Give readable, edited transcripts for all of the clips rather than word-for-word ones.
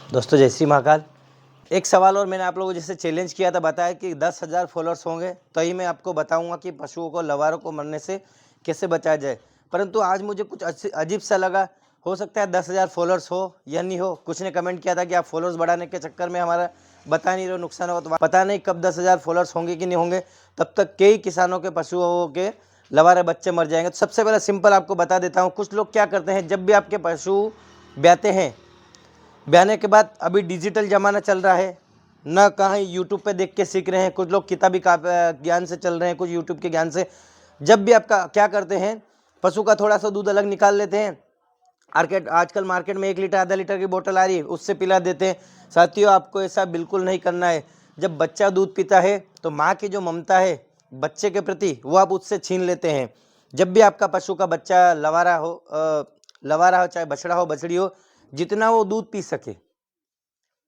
दोस्तों जय श्री महाकाल। एक सवाल और मैंने आप लोगों को जैसे चैलेंज किया था, बताया कि 10,000 फॉलोअर्स होंगे तो ही मैं आपको बताऊंगा कि पशुओं को, लवारों को मरने से कैसे बचाया जाए। परंतु आज मुझे कुछ अजीब सा लगा। हो सकता है 10,000 फॉलोअर्स हो या नहीं हो। कुछ ने कमेंट किया था कि आप फॉलोअर्स बढ़ाने के चक्कर में हमारा बता नहीं रहे, नुकसान होगा। तो पता नहीं कब 10,000 फॉलोअर्स होंगे कि नहीं होंगे। तब तक कई किसानों के, पशुओं के लवारे बच्चे मर जाएंगे। तो सबसे पहले सिंपल आपको बता देता हूँ। कुछ लोग क्या करते हैं, जब भी आपके पशु ब्याते हैं, ब्याने के बाद अभी डिजिटल ज़माना चल रहा है ना, कहाँ यूट्यूब पे देख के सीख रहे हैं। कुछ लोग किताबी का ज्ञान से चल रहे हैं, कुछ यूट्यूब के ज्ञान से। जब भी आपका क्या करते हैं, पशु का थोड़ा सा दूध अलग निकाल लेते हैं। आजकल मार्केट में 1 लीटर, आधा लीटर की बोतल आ रही है, उससे पिला देते हैं। साथियों, आपको ऐसा बिल्कुल नहीं करना है। जब बच्चा दूध पीता है तो माँ की जो ममता है बच्चे के प्रति, वो आप उससे छीन लेते हैं। जब भी आपका पशु का बच्चा लवारा हो, चाहे बछड़ा हो, बछड़ी हो, जितना वो दूध पी सके,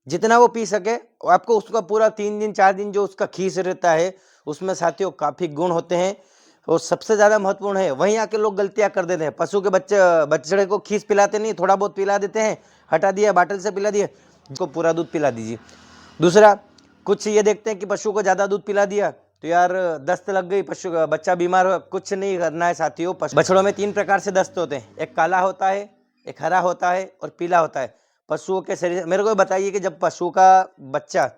जितना वो पी सके, आपको उसका पूरा 3 दिन 4 दिन जो उसका खीस रहता है, उसमें साथियों काफ़ी गुण होते हैं। और सबसे ज़्यादा महत्वपूर्ण है, वहीं आके लोग गलतियां कर देते हैं। पशु के बछड़े को खीस पिलाते नहीं, थोड़ा बहुत पिला देते हैं, हटा दिया, बाटल से पिला दिया, जिसको पूरा दूध पिला दीजिए। दूसरा, कुछ ये देखते हैं कि पशु को ज़्यादा दूध पिला दिया तो यार दस्त लग गई, पशु का बच्चा बीमार हो। कुछ नहीं करना है साथियों। बछड़ों में 3 प्रकार से दस्त होते हैं, एक काला होता है, एक हरा होता है और पीला होता है। पशुओं के शरीर, मेरे को बताइए कि जब पशु का बच्चा,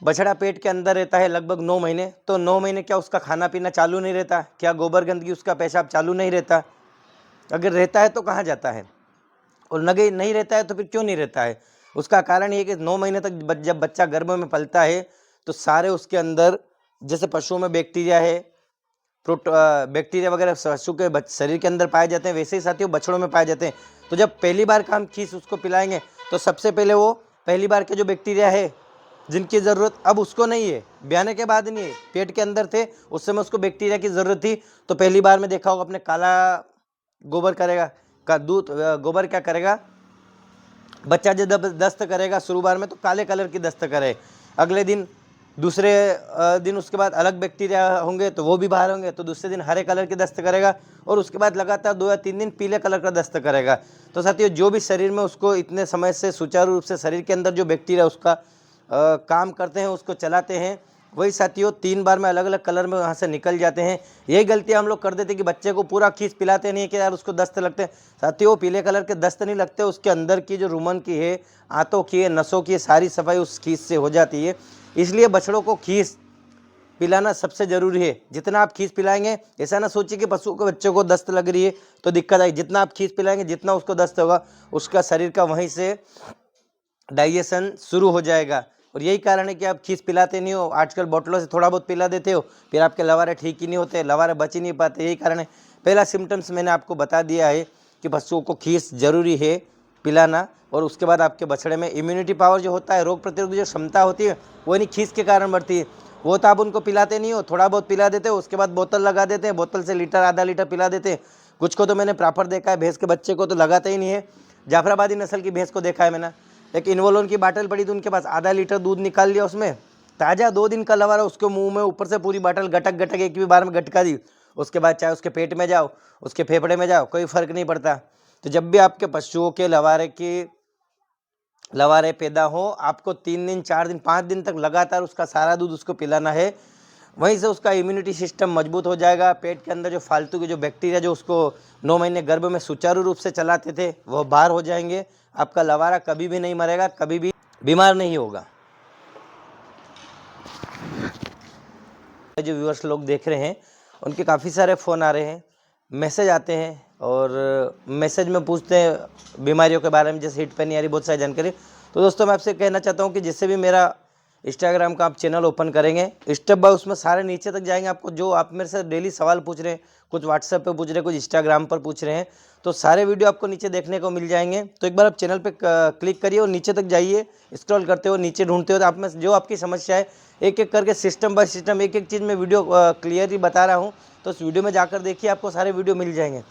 बछड़ा पेट के अंदर रहता है लगभग 9 महीने, तो 9 महीने क्या उसका खाना पीना चालू नहीं रहता? क्या गोबर गंदगी, उसका पेशाब चालू नहीं रहता? अगर रहता है तो कहाँ जाता है? और नगे नहीं रहता है तो फिर क्यों नहीं रहता है? उसका कारण ये कि 9 महीने तक जब बच्चा गर्भ में पलता है तो सारे उसके अंदर, जैसे पशुओं में बैक्टीरिया है, बैक्टीरिया वगैरह पशु के शरीर के अंदर पाए जाते हैं, वैसे ही साथियों बछड़ों में पाए जाते हैं। तो जब पहली बार का हम खीस उसको पिलाएंगे तो सबसे पहले वो पहली बार के जो बैक्टीरिया है जिनकी ज़रूरत अब उसको नहीं है, ब्याने के बाद नहीं है, पेट के अंदर थे उस समय उसको बैक्टीरिया की ज़रूरत थी। तो पहली बार में देखा होगा अपने, काला गोबर करेगा, का दूध गोबर क्या करेगा, बच्चा जब दस्त करेगा शुरू बार में तो काले कलर की दस्त करे। अगले दिन, दूसरे दिन उसके बाद अलग बैक्टीरिया होंगे तो वो भी बाहर होंगे, तो दूसरे दिन हरे कलर की दस्त करेगा और उसके बाद लगातार 2 या 3 दिन पीले कलर का दस्त करेगा। तो साथियों, जो भी शरीर में उसको इतने समय से सुचारू रूप से शरीर के अंदर जो बैक्टीरिया उसका काम करते हैं, उसको चलाते हैं, वही साथियों 3 बार में अलग अलग कलर में वहाँ से निकल जाते हैं। यही गलती हम लोग कर देते हैं कि बच्चे को पूरा खीस पिलाते नहीं कि यार उसको दस्त लगते हैं। साथियों, पीले कलर के दस्त नहीं लगते, उसके अंदर की जो रुमन की है, आंतों की है, नसों की है, सारी सफाई उस खीस से हो जाती है। इसलिए बछड़ों को खीस पिलाना सबसे ज़रूरी है। जितना आप खीस पिलाएंगे, ऐसा ना सोचिए कि पशु के बच्चे को दस्त लग रही है तो दिक्कत आई। जितना आप खीस पिलाएंगे, जितना उसको दस्त होगा, उसका शरीर का वहीं से डाइजेशन शुरू हो जाएगा। और यही कारण है कि आप खीस पिलाते नहीं हो, आजकल बोतलों से थोड़ा बहुत पिला देते हो, फिर आपके लवारे ठीक ही नहीं होते, लवारे बच ही नहीं पाते। यही कारण है। पहला सिम्टम्स मैंने आपको बता दिया है कि पशुओं को खीस जरूरी है पिलाना। और उसके बाद आपके बछड़े में इम्यूनिटी पावर जो होता है, रोग प्रतिरोधक जो क्षमता होती है, वो नहीं खीस के कारण बढ़ती है। वो तो आप उनको पिलाते नहीं हो, थोड़ा बहुत पिला देते हो, उसके बाद बोतल लगा देते हैं, बोतल से लीटर, आधा लीटर पिला देते हैं। कुछ को तो मैंने प्रॉपर देखा है, भैंस के बच्चे को तो लगाते ही नहीं है। जाफराबादी नस्ल की भैंस को देखा है मैंने, एक इन्वोलोन की बाटल पड़ी थी उनके पास, आधा लीटर दूध निकाल लिया उसमें, ताज़ा 2 दिन का लवारा, उसके मुंह में ऊपर से पूरी बाटल गटक गटक एक भी बार में गटका दी। उसके बाद चाहे उसके पेट में जाओ, उसके फेफड़े में जाओ, कोई फर्क नहीं पड़ता। तो जब भी आपके पशुओं के लवारे पैदा हो, आपको 3 दिन 4 दिन 5 दिन तक लगातार उसका सारा दूध उसको पिलाना है। वहीं से उसका इम्यूनिटी सिस्टम मजबूत हो जाएगा। पेट के अंदर जो फालतू के जो बैक्टीरिया जो उसको 9 महीने गर्भ में सुचारू रूप से चलाते थे, वह बाहर हो जाएंगे। आपका लवारा कभी भी नहीं मरेगा, कभी भी बीमार नहीं होगा। जो व्यूअर्स लोग देख रहे हैं, उनके काफ़ी सारे फ़ोन आ रहे हैं, मैसेज आते हैं, और मैसेज में पूछते हैं बीमारियों के बारे में, जैसे हिट पे नहीं आ रही, बहुत सारी जानकारी। तो दोस्तों, मैं आपसे कहना चाहता हूँ कि जिससे भी मेरा इंस्टाग्राम का आप चैनल ओपन करेंगे, स्टेप बाय उसमें सारे नीचे तक जाएंगे। आपको जो आप मेरे से डेली सवाल पूछ रहे हैं, कुछ व्हाट्सएप पे पूछ रहे हैं, कुछ इंस्टाग्राम पर पूछ रहे हैं, तो सारे वीडियो आपको नीचे देखने को मिल जाएंगे। तो एक बार आप चैनल पे क्लिक करिए और नीचे तक जाइए, स्क्रॉल करते हो नीचे ढूंढते हो, तो आप में जो आपकी समस्या है, एक एक करके सिस्टम बाय सिस्टम एक एक चीज़ में वीडियो क्लियरली बता रहा हूँ। तो उस वीडियो में जाकर देखिए, आपको सारे वीडियो मिल जाएंगे।